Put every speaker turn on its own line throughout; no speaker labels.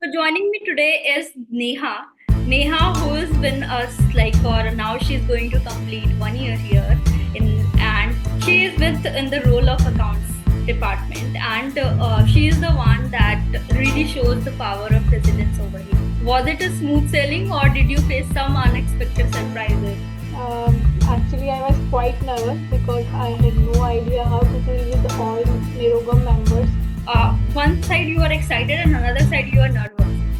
So joining me today is Neha. Neha, who's been us like for now, she's going to complete 1 year here, and she is with in the role of accounts department, and she is the one that really shows the power of resilience over here. Was it a smooth sailing, or did you face some unexpected surprises?
Actually, I was quite nervous because I had no idea how to deal with all Nirogam members.
One side you are excited and another side you are nervous.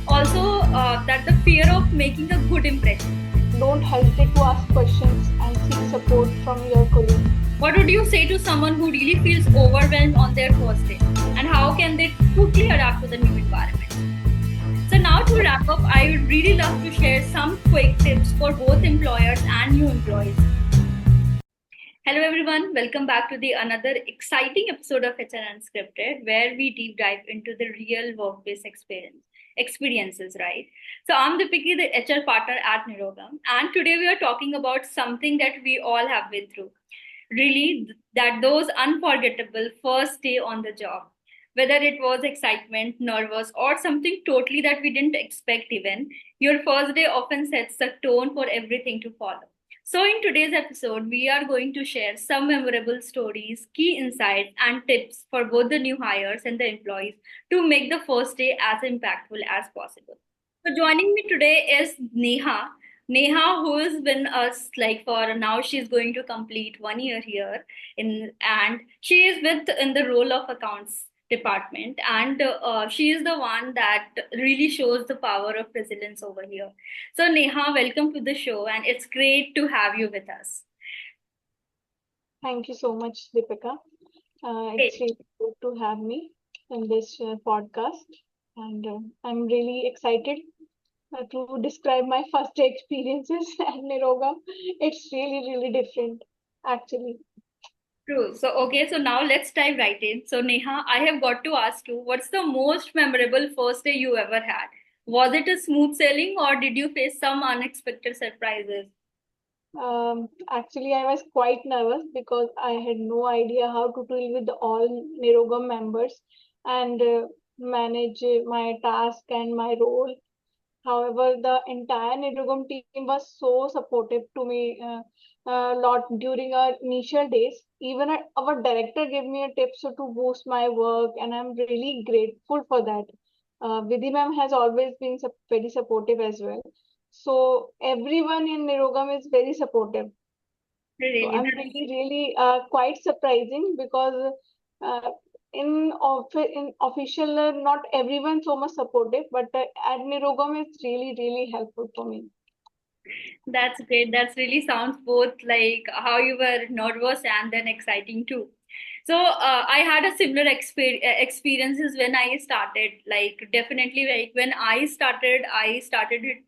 Also, that the fear of making a good impression.
Don't hesitate to ask questions and seek support from your colleagues.
What would you say to someone who really feels overwhelmed on their first day? And how can they quickly adapt to the new environment? So, now to wrap up, I would really love to share some quick tips for both employers and new employees. Hello, everyone. Welcome back to the another exciting episode of HR Unscripted, where we deep dive into the real workplace experiences, right? So I'm Deepiki, the HR partner at Nirogam, and today we are talking about something that we all have been through. Really, that those unforgettable first day on the job. Whether it was excitement, nervous, or something totally that we didn't expect, even, your first day often sets the tone for everything to follow. So, in today's episode, we are going to share some memorable stories, key insights, and tips for both the new hires and the employees to make the first day as impactful as possible. So, joining me today is Neha. Neha, who has been us like for now, she's going to complete 1 year here, and she is with in the role of accounts department, and she is the one that really shows the power of resilience over here. So, Neha, welcome to the show, and it's great to have you with us.
Thank you so much, Deepika. It's
Great.
really good to have me in this podcast, and I'm really excited to describe my first day experiences at Nirogam. It's really different, actually.
True. So, okay, so now let's dive right in. So, Neha, I have got to ask you, what's the most memorable first day you ever had? Was it a smooth sailing, or did you face some unexpected surprises?
Actually, I was quite nervous because I had no idea how to deal with all Nirogam members and manage my task and my role. However, the entire Nirogam team was so supportive to me a lot during our initial days. Even our director gave me a tips to boost my work, and I'm really grateful for that. Vidhi ma'am has always been very supportive as well. So everyone in Nirogam is very supportive. So
Really,
I'm
that's
really quite surprising because uh, in official not everyone so much supportive, but at Nirogam it's really helpful for me.
That's great. That's really sounds both like how you were nervous and then exciting too. So I had a similar experiences when I started. Like definitely, like when I started it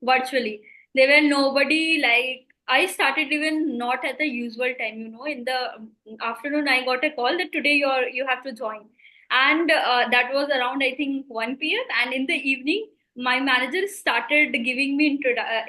virtually. There were nobody like I started even not at the usual time. In the afternoon, I got a call that today you have to join, and that was around I think 1 p.m. And in the evening my manager started giving me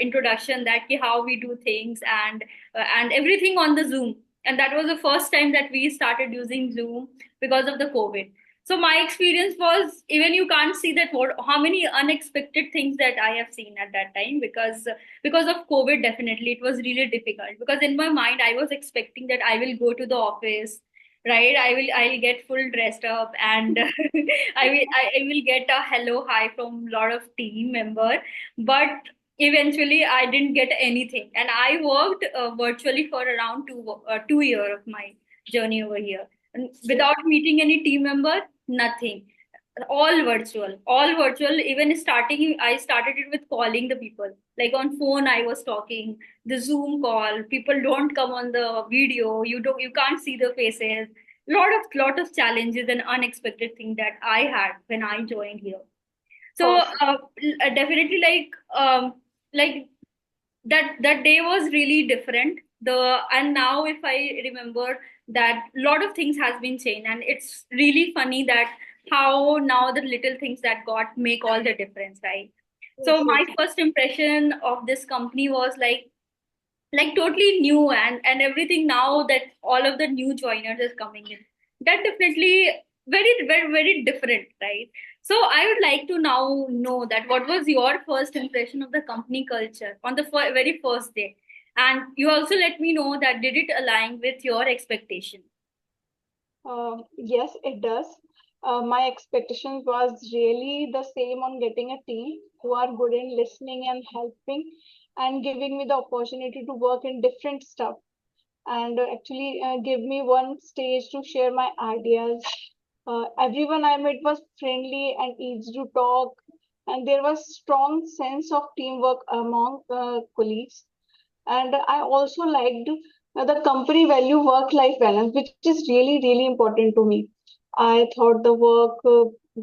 introduction that how we do things and everything on the Zoom, and that was the first time that we started using Zoom because of the COVID. So my experience was even you can't see that what how many unexpected things that I have seen at that time because of COVID. Definitely it was really difficult because in my mind I was expecting that I will go to the office, right? I'll get full dressed up and I will get a hello hi from a lot of team member, but eventually I didn't get anything, and I worked virtually for around 2 year of my journey over here, and without meeting any team member, nothing, all virtual. Even starting I started it with calling the people, like on phone I was talking, the Zoom call, people don't come on the video, you can't see the faces. Lot of challenges and unexpected thing that I had when I joined here. So
Perfect.
definitely like that day was really different. The and now if I remember that lot of things has been changed, and it's really funny that how now the little things that got make all the difference, right? So my
Yes.
first impression of this company was like totally new, and everything now that all of the new joiners is coming in, that definitely very different, right? So I would like to now know that what was your first impression of the company culture on the very first day, and you also let me know that did it align with your expectation.
Yes, it does. My expectation was really the same on getting a team who are good in listening and helping and giving me the opportunity to work in different stuff and actually give me one stage to share my ideas. Everyone I met was friendly and easy to talk, and there was strong sense of teamwork among colleagues. And I also liked the company value work-life balance, which is really, really important to me. I thought the work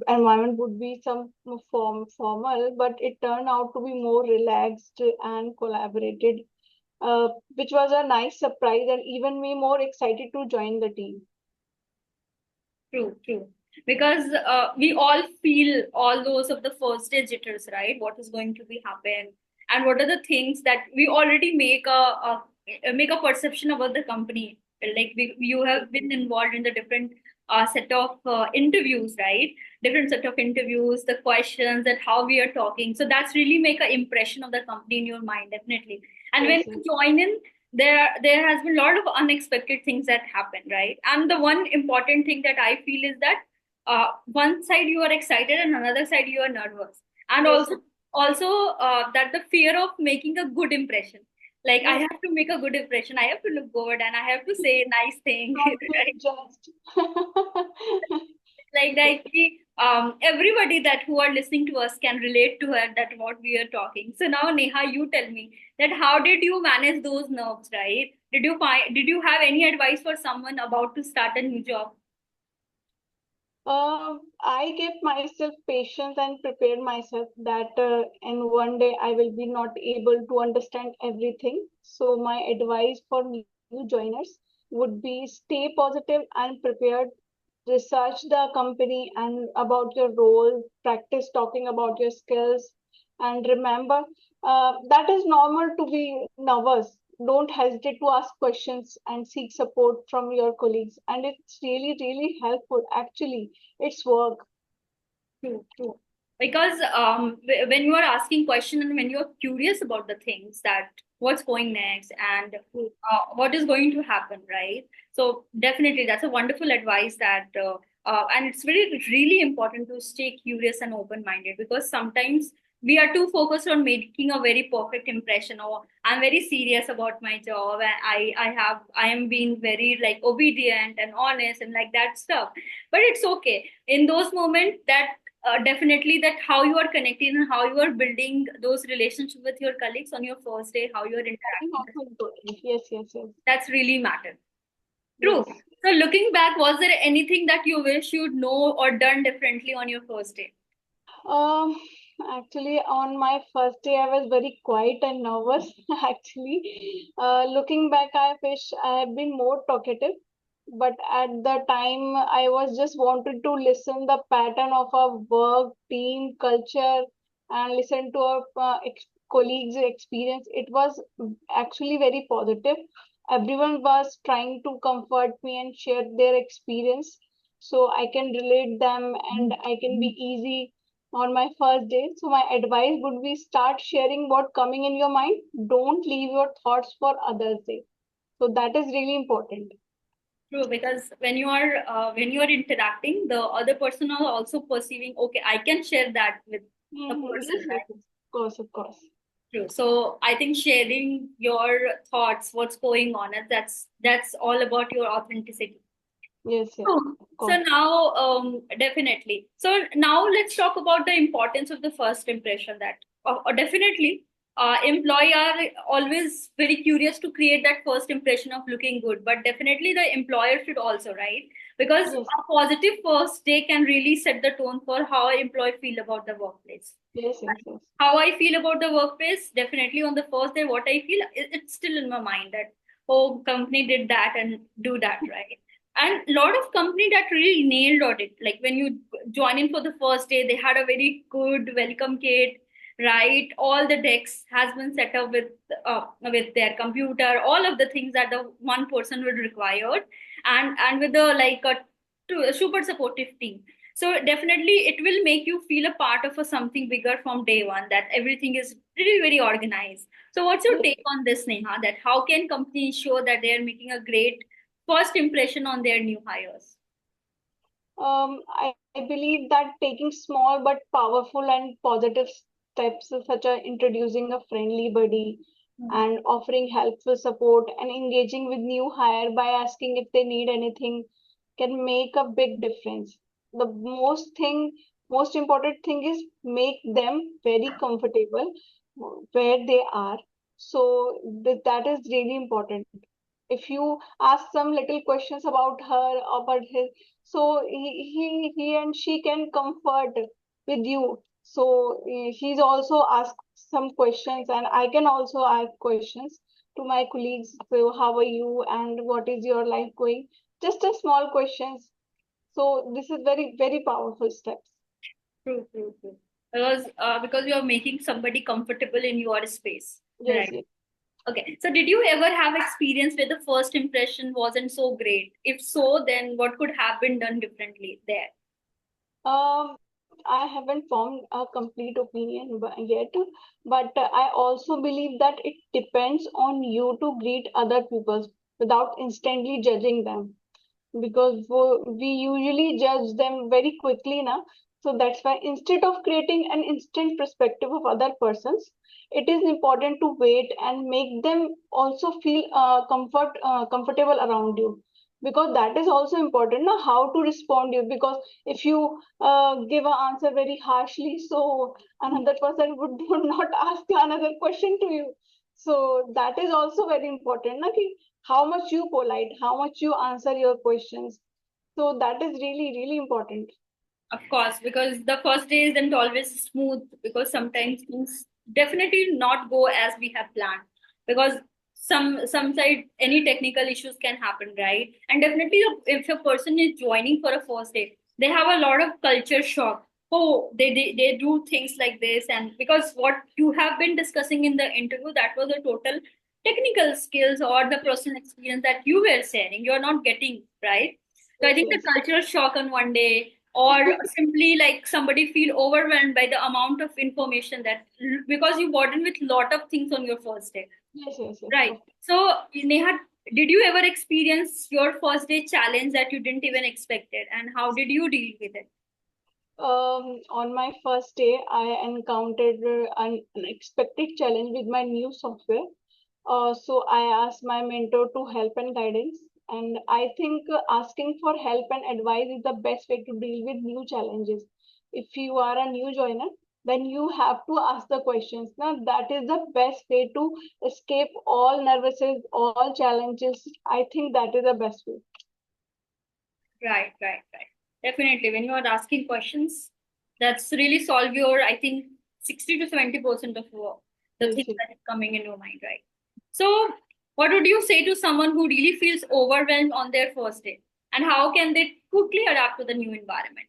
environment would be some formal, but it turned out to be more relaxed and collaborated, which was a nice surprise and even me more excited to join the team.
True, true. Because we all feel all those of the first day jitters, right? What is going to be happen, and what are the things that we already make a perception about the company. Like you have been involved in the different set of interviews, right? Different set of interviews, the questions, and how we are talking. So that's really make an impression of the company in your mind, definitely. And when
Yes,
you
yes,
join in, there has been a lot of unexpected things that happen, right? And the one important thing that I feel is that one side you are excited and another side you are nervous, and
yes,
also that the fear of making a good impression, like I
yes.
have to make a good impression, I have to look good, and I have to say nice thing.
Not being
Right?
judged.
Everybody that who are listening to us can relate to her that what we are talking. So now Neha, you tell me that how did you manage those nerves, right? Did you have any advice for someone about to start a new job?
I gave myself patience and prepared myself that in one day I will be not able to understand everything. So my advice for new joiners would be stay positive and prepared. Research the company and about your role, practice talking about your skills, and remember that is normal to be nervous. Don't hesitate to ask questions and seek support from your colleagues, and it's really, really helpful. Actually, it's work.
True, true. Because when you are asking questions and when you are curious about the things that what's going next and what is going to happen, right? So definitely that's a wonderful advice that and it's very really important to stay curious and open-minded, because sometimes we are too focused on making a very perfect impression, or I'm very serious about my job and I am being very like obedient and honest and like that stuff. But it's okay in those moments that definitely that how you are connecting and how you are building those relationships with your colleagues on your first day, how you are
That is
interacting,
also important. Yes, yes, yes,
that's really matter. True.
yes.
So looking back, was there anything that you wish you'd know or done differently on your first day?
Um, Actually, on my first day, I was very quiet and nervous. Actually, looking back, I wish I had been more talkative. But at the time, I was just wanted to listen the pattern of our work, team, culture, and listen to our colleagues' experience. It was actually very positive. Everyone was trying to comfort me and share their experience, so I can relate them and I can be easy on my first day. So my advice would be start sharing what coming in your mind. Don't leave your thoughts for others day. So that is really important.
True, because when you are interacting, the other person are also perceiving, okay, I can share that with the
Yes,
person,
yes,
right?
yes. Of course, of course.
True. So I think sharing your thoughts, what's going on, and that's all about your authenticity.
Yes, yes,
Oh,
of
so
course.
now, definitely. So now let's talk about the importance of the first impression. That definitely, employee are always very curious to create that first impression of looking good. But definitely, the employer should also, right? Because
Yes,
a positive first day can really set the tone for how an employee feel about the workplace.
yes, yes, yes.
How I feel about the workplace, definitely on the first day, what I feel, it's still in my mind that, oh, company did that and do that, right? And a lot of company that really nailed on it. Like when you join in for the first day, they had a very good welcome kit, right? All the decks has been set up with their computer, all of the things that the one person would require, and with the like a super supportive team. So definitely it will make you feel a part of a something bigger from day one, that everything is really very organized. So what's your
Yes.
take on this, Neha, that how can companies ensure that they are making a great first impression on their new hires?
I believe that taking small but powerful and positive steps, such as introducing a friendly buddy
Mhm.
and offering helpful support and engaging with new hire by asking if they need anything, can make a big difference. The most important thing is make them very comfortable where they are. So that is really important. If you ask some little questions about her, about his, so he and she can comfort with you. So he's also asked some questions, and I can also ask questions to my colleagues. So how are you, and what is your life going? Just a small questions. So this is very, very powerful steps.
True, true, true. Because you're making somebody comfortable in your space,
Yes,
right?
yes.
Okay. So did you ever have experience where the first impression wasn't so great? If so, then what could have been done differently there?
I haven't formed a complete opinion yet, but I also believe that it depends on you to greet other people without instantly judging them, because we usually judge them very quickly now. So that's why instead of creating an instant perspective of other persons, it is important to wait and make them also feel comfortable around you, because that is also important now, how to respond you. Because if you give an answer very harshly, so another person would not ask another question to you. So that is also very important na, ki how much you polite, how much you answer your questions. So that is really, really important.
Of course, because the first day isn't always smooth, because sometimes things definitely not go as we have planned. Because some side any technical issues can happen, right? And definitely if a person is joining for a first day, they have a lot of culture shock. Oh, they do things like this, and because what you have been discussing in the interview, that was a total technical skills or the personal experience that you were sharing. You're not getting right. So I
Yes,
think the
yes.
cultural shock on one day, or simply like somebody feel overwhelmed by the amount of information that, because you burden with lot of things on your first day,
Yes, yes, yes.
right? So Neha, did you ever experience your first day challenge that you didn't even expected, and how did you deal with it?
On my first day, I encountered an unexpected challenge with my new software. So I asked my mentor to help and guidance. And I think asking for help and advice is the best way to deal with new challenges. If you are a new joiner, then you have to ask the questions. Now, that is the best way to escape all nervousness, all challenges. I think that is the best way.
Right, right, right. Definitely. When you are asking questions, that's really solve your, I think, 60 to 70% of the
Yes,
things
yes.
that is coming in your mind, right? So, what would you say to someone who really feels overwhelmed on their first day? And how can they quickly adapt to the new environment?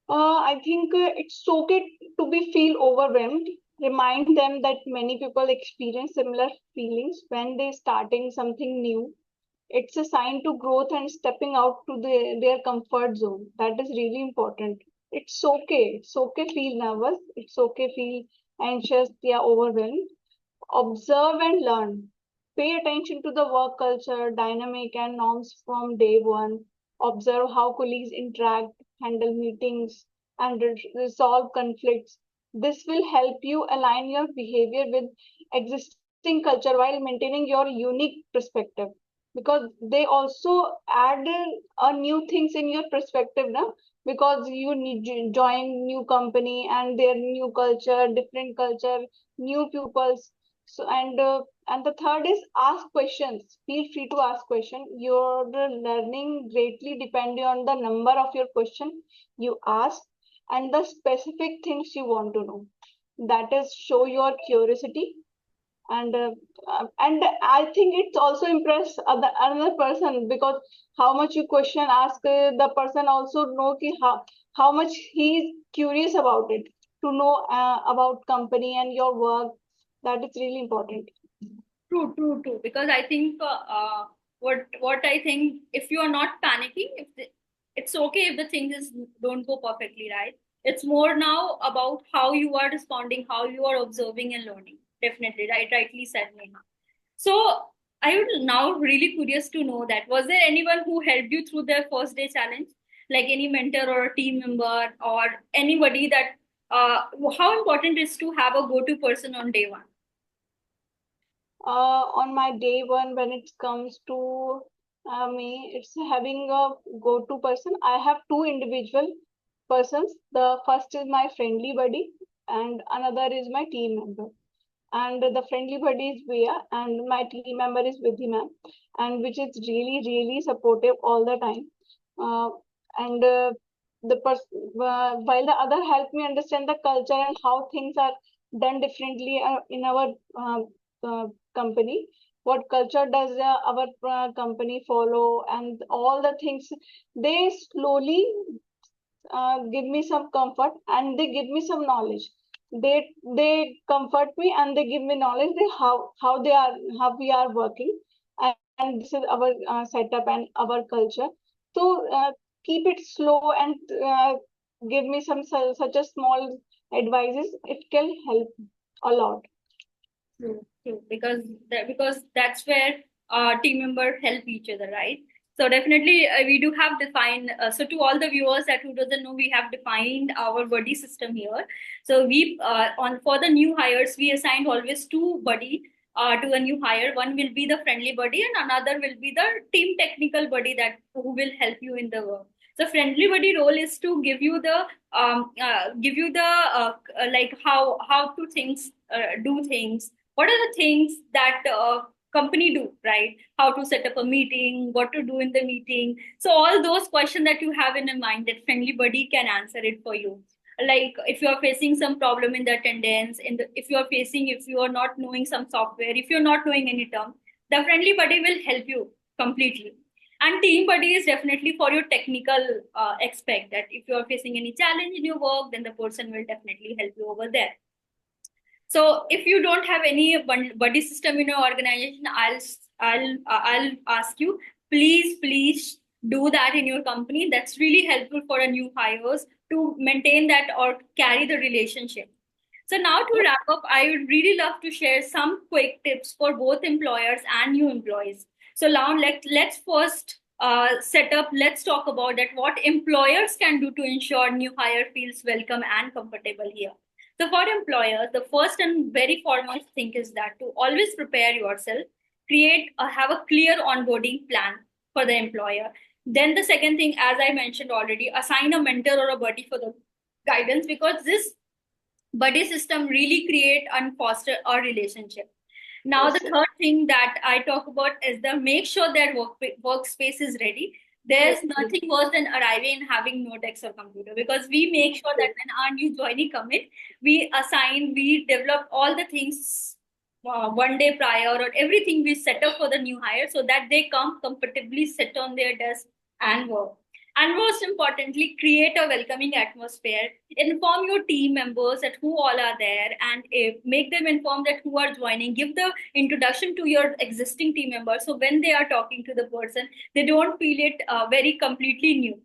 I think it's okay to be feel overwhelmed. Remind them that many people experience similar feelings when they starting something new. It's a sign to growth and stepping out to their comfort zone. That is really important. It's okay. It's okay feel nervous. It's okay feel anxious. Yeah, overwhelmed. Observe and learn. Pay attention to the work culture, dynamic, and norms from day one. Observe how colleagues interact, handle meetings, and resolve conflicts. This will help you align your behavior with existing culture while maintaining your unique perspective. Because they also add new things in your perspective now, because you need to join new company and their new culture, different culture, new pupils. So and the third is ask questions. Feel free to ask question. Your learning greatly depending on the number of your question you ask and the specific things you want to know. That is show your curiosity. And I think it's also impress another person, because how much you question ask, the person also know ki how much he is curious about it, to know about company and your work. That is really important.
True, true, true. Because I think what I think, if you are not panicking, if it's okay if the things don't go perfectly right. It's more now about how you are responding, how you are observing and learning. Definitely, right, rightly said, Neha. So I would now really curious to know that was there anyone who helped you through their first day challenge, like any mentor or a team member or anybody that how important is to have a go-to person on day one?
On my day one, when it comes to me, it's having a go-to person. I have two individual persons. The first is my friendly buddy, and another is my team member. And the friendly buddy is Via, and my team member is Vidhi ma'am, and which is really, really supportive all the time. Uh, and the person, while the other helped me understand the culture and how things are done differently in our uh, company. What culture does our company follow, and all the things they slowly give me some comfort and they give me some knowledge. They comfort me and they give me knowledge they how we are working, and this is our setup and our culture. So keep it slow and give me some such a small advices. It can help a lot.
True, true. Because that's where team members help each other, right? So definitely we do have defined. So to all the viewers that who doesn't know, we have defined our buddy system here. So we on for the new hires, we assigned always two buddy to a new hire. One will be the friendly buddy, and another will be the team technical buddy that who will help you in the work. So friendly buddy role is to give you the like how to things do things, what are the things that company do, right? How to set up a meeting, what to do in the meeting. So all those questions that you have in your mind, that friendly buddy can answer it for you. Like if you are facing some problem in the attendance, if you are facing, if you are not knowing some software, if you're not knowing any term, the friendly buddy will help you completely. And team buddy is definitely for your technical aspect, that if you are facing any challenge in your work, then the person will definitely help you over there. So if you don't have any buddy system in your organization, I'll ask you, please do that in your company. That's really helpful for a new hires to maintain that or carry the relationship. So now to
Yes,
wrap up, I would really love to share some quick tips for both employers and new employees. So now let's first let's talk about that what employers can do to ensure new hire feels welcome and comfortable here. So for employers, the first and very foremost thing is that to always prepare yourself, have a clear onboarding plan for the employer. Then the second thing, as I mentioned already, assign a mentor or a buddy for the guidance, because this buddy system really create and foster a relationship. Now the
yes,
third thing that I talk about is the make sure that workspace is ready.
yes,
There's
yes,
nothing worse than arriving and having no desk or computer, because we make sure that
yes,
when our new joinee come in, we develop all the things one day prior, or everything we set up for the new hire, so that they come comfortably sit on their desk and work. And most importantly, create a welcoming atmosphere. Inform your team members that who all are there, and make them informed that who are joining. Give the introduction to your existing team members, so when they are talking to the person, they don't feel it very completely new.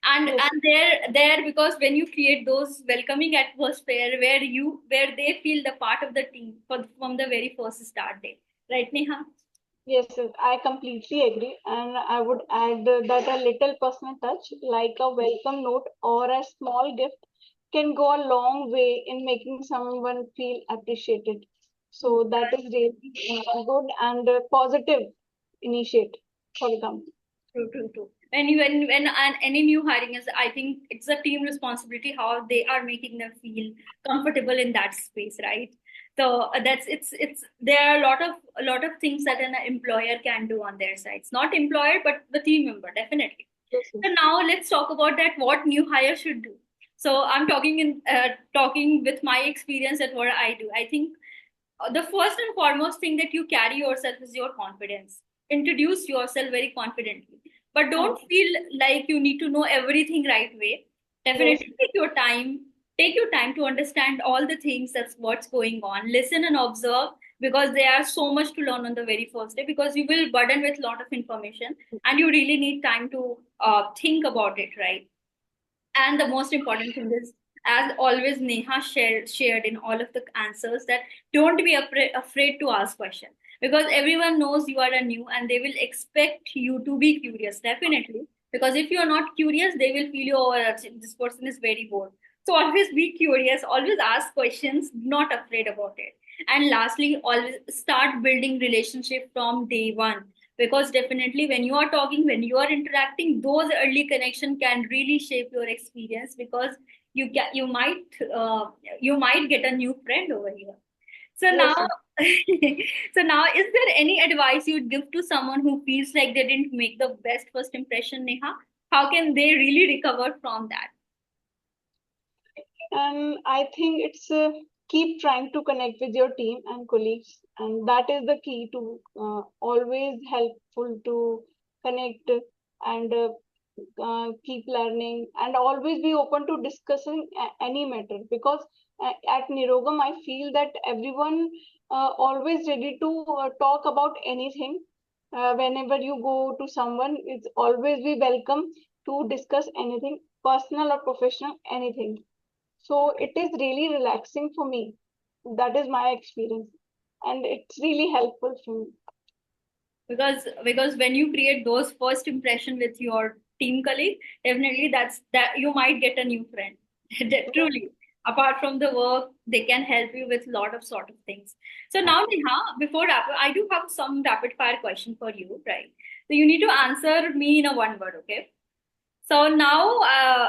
yes.
And there because when you create those welcoming atmosphere where they feel the part of the team from the very first start day, right, Neha?
Yes, yes, I completely agree. And I would add that a little personal touch, like a welcome note or a small gift, can go a long way in making someone feel appreciated. So that is really good and positive initiate for the company.
True, true, true. When any new hiring is, I think it's a team responsibility how they are making them feel comfortable in that space, right? So that's it's there are a lot of things that an employer can do on their sides, not employer but the team member, definitely.
Yes,
So
yes,
now let's talk about that what new hire should do. So I'm talking with my experience at what I do. I think the first and foremost thing that you carry yourself is your confidence. Introduce yourself very confidently, but don't
yes,
feel like you need to know everything right away.
yes,
Definitely take your time. Take your time to understand all the things that's what's going on. Listen and observe. because there are so much to learn on the very first day, because you will burden with a lot of information and you really need time to think about it, right? And the most important thing is, as always, Neha shared in all of the answers, that don't be afraid to ask questions, because everyone knows you are a new and they will expect you to be curious, definitely. Because if you are not curious, they will feel you, oh, this person is very bored. So always be curious, always ask questions, not afraid about it. And lastly, always start building relationship from day one, because definitely when you are talking, when you are interacting, those early connection can really shape your experience, because uh, you might get a new friend over here. So now
Yes.
so now, is there any advice you'd give to someone who feels like they didn't make the best first impression, Neha? How can they really recover from that?
And I think it's keep trying to connect with your team and colleagues, and that is the key to always helpful to connect and keep learning and always be open to discussing any matter, because at Nirogam I feel that everyone always ready to talk about anything. Whenever you go to someone, it's always be welcome to discuss anything, personal or professional, anything. So it is really relaxing for me. That is my experience. And it's really helpful for me.
Because when you create those first impression with your team colleague, definitely that you might get a new friend. Truly, apart from the work, they can help you with lot of sort of things. So now, Neha, before I do have some rapid fire question for you, right? So you need to answer me in a one word, okay? So now,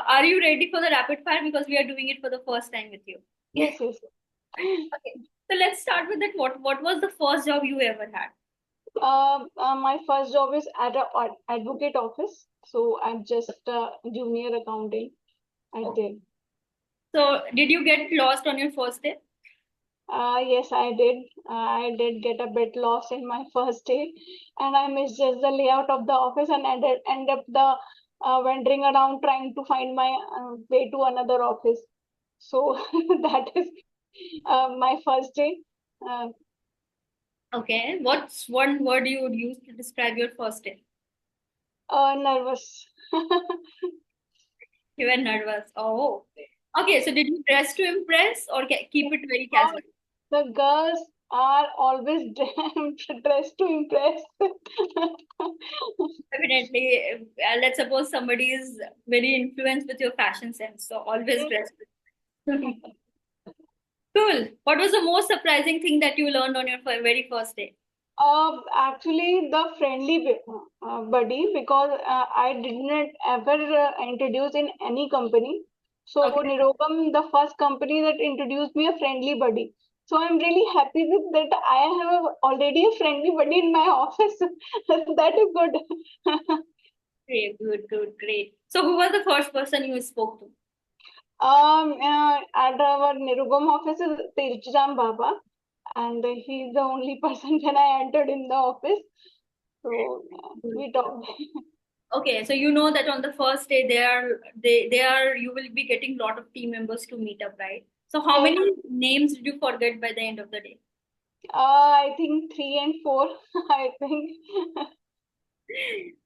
are you ready for the rapid fire, because we are doing it for the first time with you?
Yes, yes.
Okay, so let's start with that. What was the first job you ever had?
My first job is at a advocate office. So I'm just a junior accountant at there.
So, did you get lost on your first day?
Yes, I did. I did get a bit lost in my first day, and I missed just the layout of the office and end up the wandering around trying to find my way to another office. So that is my first day. Uh,
Okay. What's one word you would use to describe your first day?
Nervous.
You were nervous. Oh. Okay. So, did you dress to impress or keep it very
Oh,
casual?
the girls are always dressed to impress.
Definitely. Let's suppose somebody is very influenced with your fashion sense. So, always dress. Cool. What was the most surprising thing that you learned on your very first day?
Actually, the friendly buddy, because I did not ever introduce in any company. So
Okay.
Nirogam, the first company that introduced me a friendly buddy. So I'm really happy with that. I have already a friendly buddy in my office. That is good.
Great. Good. Good. Great. So, who was the first person you spoke to?
At our Nirugam office is Tirchram Baba, and he's the only person when I entered in the office. So we talked.
Okay, so you know that on the first day they are you will be getting a lot of team members to meet up, right? So how
Yes,
many names did you forget by the end of the day?
I think 3 and 4. I think.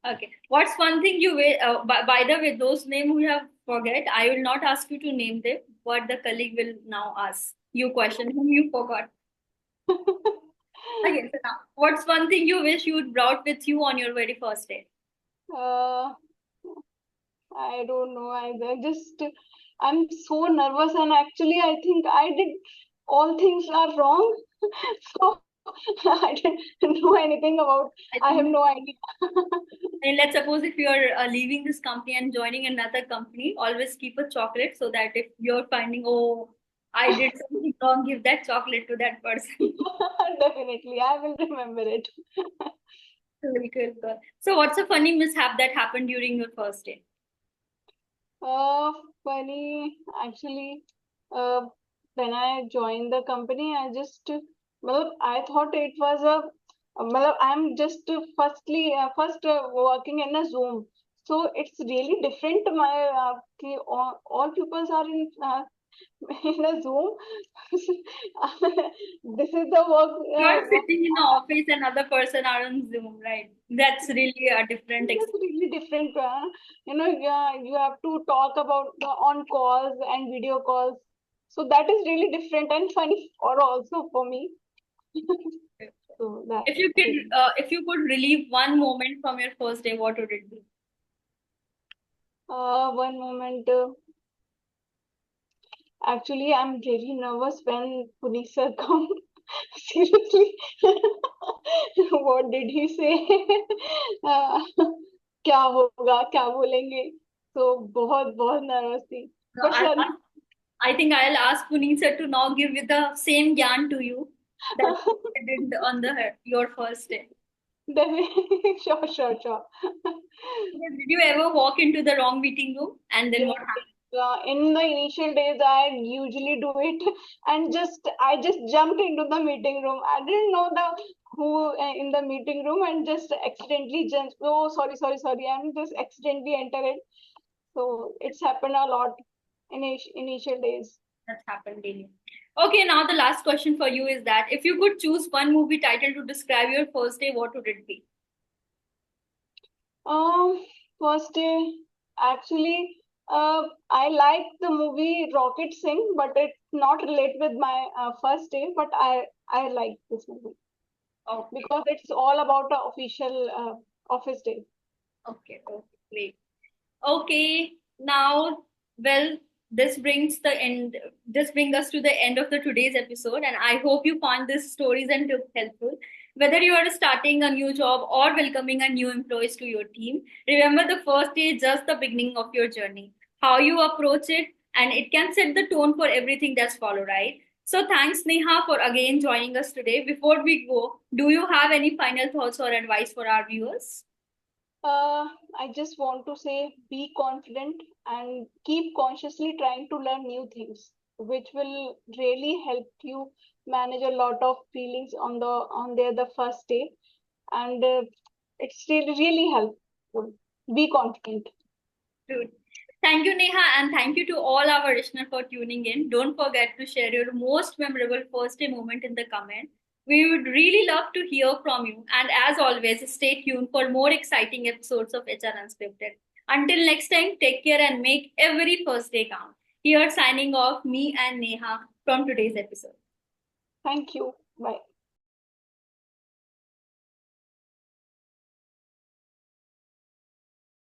Okay, what's one thing you will? By the way, those names we have forget. I will not ask you to name them, but the colleague will now ask you question whom you forgot. Okay, so now what's one thing you wish you'd brought with you on your very first day?
uh, I don't know. I'm so nervous, and actually, I think I did all things are wrong. So I didn't know anything about.
I
I have
think.
no idea.
And let's suppose if you're leaving this company and joining another company, always keep a chocolate, so that if you're finding, oh, I did something wrong, give that chocolate to that person.
Definitely, I will remember it.
Very good, girl. So, what's a funny mishap that happened during your first day?
Uh, Funny, actually, uh, when I joined the company, well, I thought it was well, I'm just first working in a Zoom, so it's really different. All pupils are in in a Zoom, This is the work.
You are
Work.
sitting in the office and other person are on Zoom, right? That's really a different
That's
experience.
really different. Yeah, you have to talk about the on calls and video calls. So that is really different and funny or also for me. So that
If you could relieve one moment from your first day, what would it be?
one moment. Actually, I'm really nervous when police sir come. Seriously, what did he say? uh, क्या होगा क्या बोलेंगे तो बहुत बहुत nervous थी
No,
but sir
I think I'll ask Puneet to now give you the same gyan to you that I did on your first day.
definitely sure
Yes, did you ever walk into the wrong meeting room and then
yes,
what happened?
in the initial days I usually do it and I just jumped into the meeting room. I didn't know the who in the meeting room and just accidentally just oh sorry and just accidentally enter it. So it's happened a lot in initial days.
That's happened daily. Okay, now the last question for you is that if you could choose one movie title to describe your first day, what would it be?
Um, first day, actually, I like the movie Rocket Singh, but it's not relate with my first day. But I like this movie
Okay,
because it's all about the official office day.
okay, great. Okay, now, well, this brings the end. This brings us to the end of the today's episode, and I hope you found these stories and tips helpful. Whether you are starting a new job or welcoming a new employees to your team, remember the first day is just the beginning of your journey. How you approach it, and it can set the tone for everything that's follow, right? So thanks, Neha, for again joining us today. Before we go, do you have any final thoughts or advice for our viewers?
I just want to say be confident and keep consciously trying to learn new things, which will really help you manage a lot of feelings on the first day, and it's really helpful. Be confident.
Dude. Thank you, Neha, and thank you to all our listeners for tuning in. Don't forget to share your most memorable first day moment in the comment. We would really love to hear from you. And as always, stay tuned for more exciting episodes of HR Unscripted. Until next time, take care and make every first day count. Here, signing off, me and Neha from today's episode.
Thank you. Bye.